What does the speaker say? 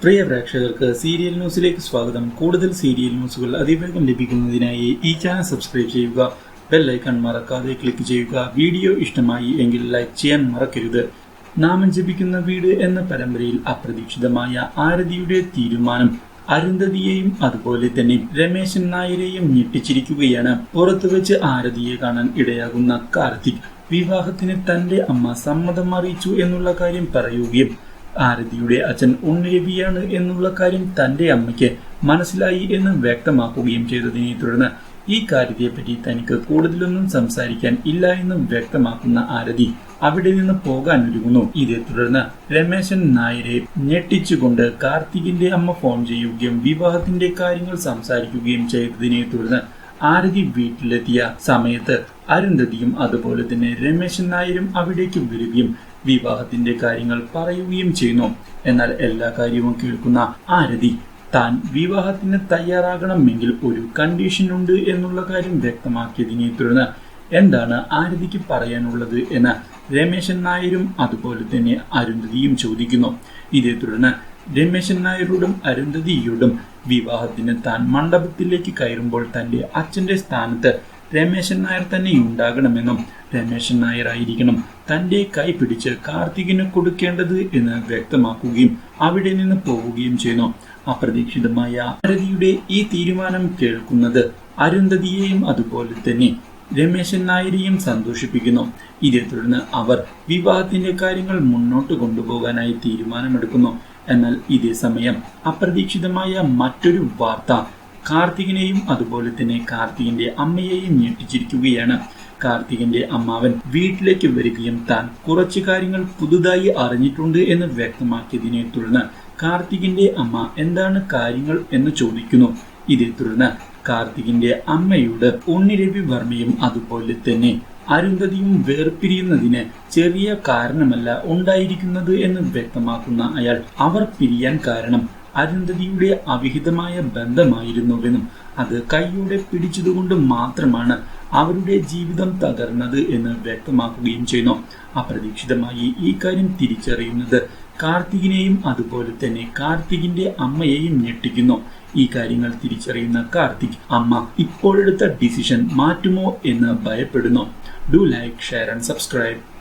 പ്രിയ പ്രേക്ഷകർക്ക് സീരിയൽ ന്യൂസിലേക്ക് സ്വാഗതം. കൂടുതൽ സീരിയൽ ന്യൂസുകൾ അതിവേഗം ലഭിക്കുന്നതിനായി ഈ ചാനൽ സബ്സ്ക്രൈബ് ചെയ്യുക. ബെൽ ഐക്കൺ മറക്കാതെ ക്ലിക്ക് ചെയ്യുക. വീഡിയോ ഇഷ്ടമായി എങ്കിൽ ലൈക്ക് ചെയ്യാൻ മറക്കരുത്. നാമം ജപിക്കുന്ന വീട് എന്ന പരമ്പരയിൽ അപ്രതീക്ഷിതമായ ആരതിയുടെ തീരുമാനം അരുന്ധതിയെയും അതുപോലെ തന്നെ രമേശൻ നായരെയും ഞെട്ടിച്ചിരിക്കുകയാണ്. പുറത്തുവെച്ച് ആരതിയെ കാണാൻ ഇടയാകുന്ന കാർത്തിക് വിവാഹത്തിന് തന്റെ അമ്മ സമ്മതം അറിയിച്ചു എന്നുള്ള കാര്യം പറയുകയും ആരതിയുടെ അച്ഛൻ ഉണ്ണിരവിയാണ് എന്നുള്ള കാര്യം തന്റെ അമ്മയ്ക്ക് മനസ്സിലായി എന്ന് വ്യക്തമാക്കുകയും ചെയ്തതിനെ തുടർന്ന് ഈ കാര്യത്തെപ്പറ്റി തനിക്ക് കൂടുതലൊന്നും സംസാരിക്കാൻ ഇല്ല എന്നും വ്യക്തമാക്കുന്ന ആരതി അവിടെ നിന്ന് പോകാൻ ഒരുങ്ങുന്നു. ഇതേ തുടർന്ന് രമേശൻ നായരെ ഞെട്ടിച്ചുകൊണ്ട് കാർത്തികിന്റെ അമ്മ ഫോൺ ചെയ്യുകയും വിവാഹത്തിന്റെ കാര്യങ്ങൾ സംസാരിക്കുകയും ചെയ്തതിനെ തുടർന്ന് ആരതി വീട്ടിലെത്തിയ സമയത്ത് അരുന്ധതിയും അതുപോലെ തന്നെ രമേശൻ നായരും അവിടേക്ക് വരികയും വിവാഹത്തിന്റെ കാര്യങ്ങൾ പറയുകയും ചെയ്യുന്നു. എന്നാൽ എല്ലാ കാര്യവും കേൾക്കുന്ന ആരതി താൻ വിവാഹത്തിന് തയ്യാറാകണമെങ്കിൽ ഒരു കണ്ടീഷൻ ഉണ്ട് എന്നുള്ള കാര്യം വ്യക്തമാക്കിയതിനെ തുടർന്ന് എന്താണ് ആരതിക്ക് പറയാനുള്ളത് എന്ന് രമേശൻ നായരും അതുപോലെ തന്നെ അരുന്ധതിയും ചോദിക്കുന്നു. ഇതേ തുടർന്ന് രമേശൻ നായരോടും അരുന്ധതിയോടും വിവാഹത്തിന് താൻ മണ്ഡപത്തിലേക്ക് കയറുമ്പോൾ തന്റെ അച്ഛന്റെ സ്ഥാനത്ത് രമേശൻ നായർ തന്നെ ഉണ്ടാകണമെന്നും രമേശൻ നായർ ആയിരിക്കണം തന്റെ കൈ പിടിച്ച് കാർത്തികിന് കൊടുക്കേണ്ടത് എന്ന് വ്യക്തമാക്കുകയും അവിടെ നിന്ന് പോവുകയും ചെയ്യുന്നു. അപ്രതീക്ഷിതമായ ആരതിയുടെ ഈ തീരുമാനം കേൾക്കുന്നത് അരുന്ധതിയെയും അതുപോലെ തന്നെ രമേശൻ നായരെയും സന്തോഷിപ്പിക്കുന്നു. ഇതേ തുടർന്ന് അവർ വിവാഹത്തിന്റെ കാര്യങ്ങൾ മുന്നോട്ട് കൊണ്ടുപോകാനായി തീരുമാനമെടുക്കുന്നു. എന്നാൽ ഇതേ സമയം അപ്രതീക്ഷിതമായ മറ്റൊരു വാർത്ത കാർത്തികിനെയും അതുപോലെ തന്നെ കാർത്തികിന്റെ അമ്മയെയും ഞെട്ടിച്ചിരിക്കുകയാണ്. കാർത്തികിന്റെ അമ്മാവൻ വീട്ടിലേക്ക് വരികയും താൻ കുറച്ചു കാര്യങ്ങൾ പുതുതായി അറിഞ്ഞിട്ടുണ്ട് എന്ന് വ്യക്തമാക്കിയതിനെ തുടർന്ന് കാർത്തികിന്റെ അമ്മ എന്താണ് കാര്യങ്ങൾ എന്ന് ചോദിക്കുന്നു. ഇതേ തുടർന്ന് കാർത്തികിന്റെ അമ്മയോട് ഉണ്ണിരവി വർമ്മയും അതുപോലെ തന്നെ അരുന്ധതിയും വേർപിരിയുന്നതിന് ചെറിയ കാരണമല്ല ഉണ്ടായിരിക്കുന്നത് എന്ന് വ്യക്തമാക്കുന്ന അയാൾ അവർ പിരിയാൻ കാരണം അരുന്ധതിയുടെ അവിഹിതമായ ബന്ധമായിരുന്നുവെന്നും അത് കൈയോടെ പിടിച്ചതുകൊണ്ട് മാത്രമാണ് അവരുടെ ജീവിതം തകർന്നത് എന്ന് വ്യക്തമാക്കുകയും ചെയ്യുന്നു. അപ്രതീക്ഷിതമായി ഈ കാര്യം തിരിച്ചറിയുന്നത് കാർത്തികിനെയും അതുപോലെ തന്നെ കാർത്തികിന്റെ അമ്മയെയും ഞെട്ടിക്കുന്നു. ഈ കാര്യങ്ങൾ തിരിച്ചറിയുന്ന കാർത്തിക് അമ്മ ഇപ്പോഴെടുത്ത ഡിസിഷൻ മാറ്റുമോ എന്ന് ഭയപ്പെടുന്നു. Do like, share and subscribe.